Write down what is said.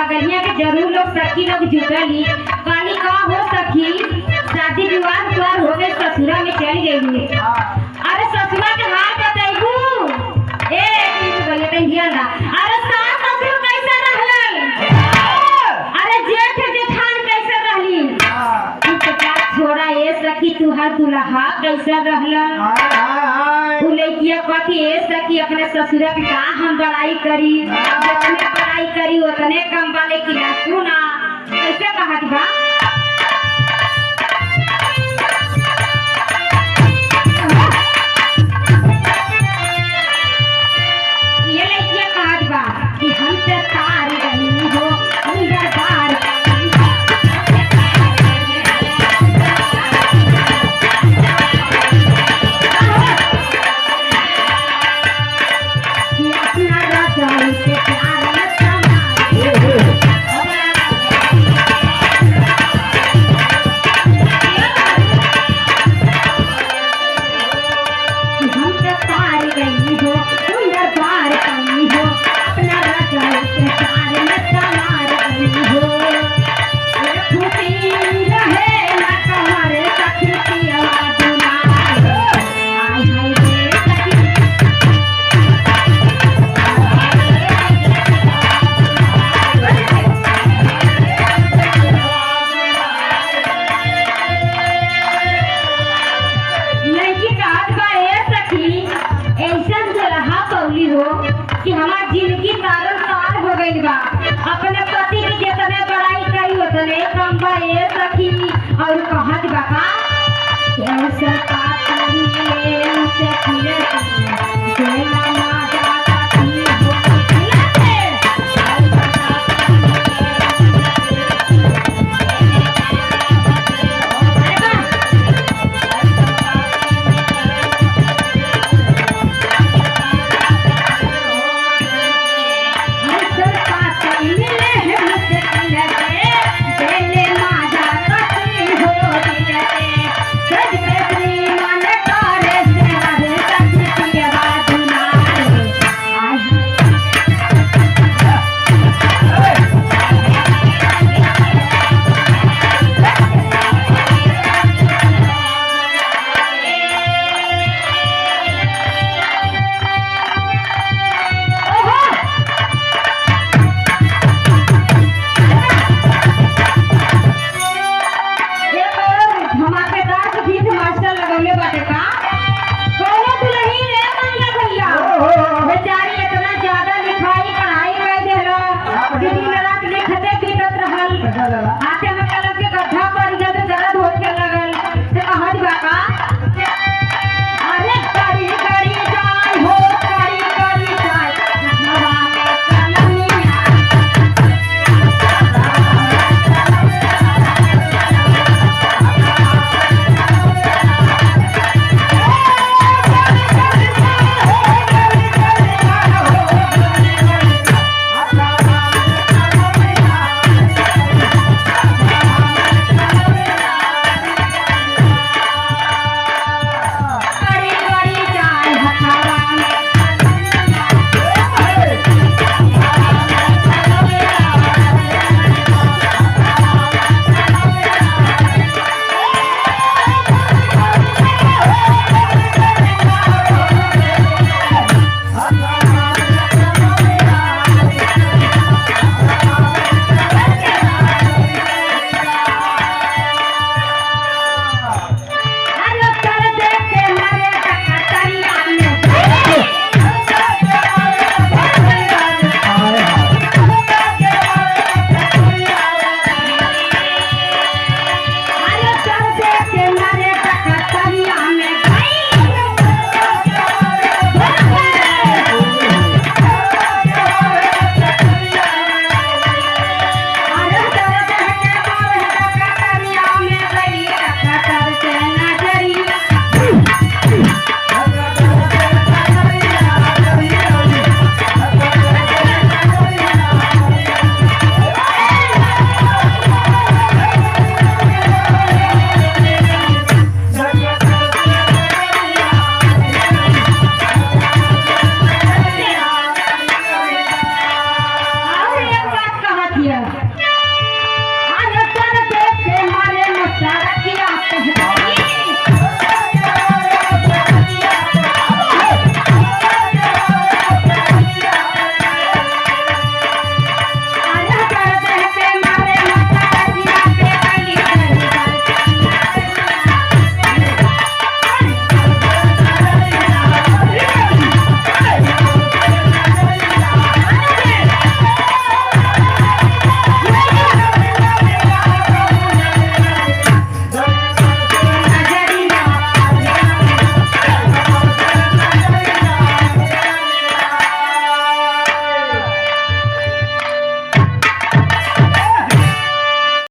बगलिया के जरूर लोग सखी लोग जुटली काली का हो सखी शादी विवाह द्वार हो गए ससुरा में चल गई। अरे ससुरा के हाल बताइबू ए बोले तंगिया ना। अरे सास ससुर कैसे रहलन? अरे जेठ जेठान कैसे रहली? तू तो क्या छोड़ा ए सखी तू हर दुल्हा कैसे रहलन? तू लइकिया कथी ए सखी अपने ससुरा के का हम बड़ाई करी जितने बड़ाई करी उतने कम वाले की ना सुना कैसे कहत बा।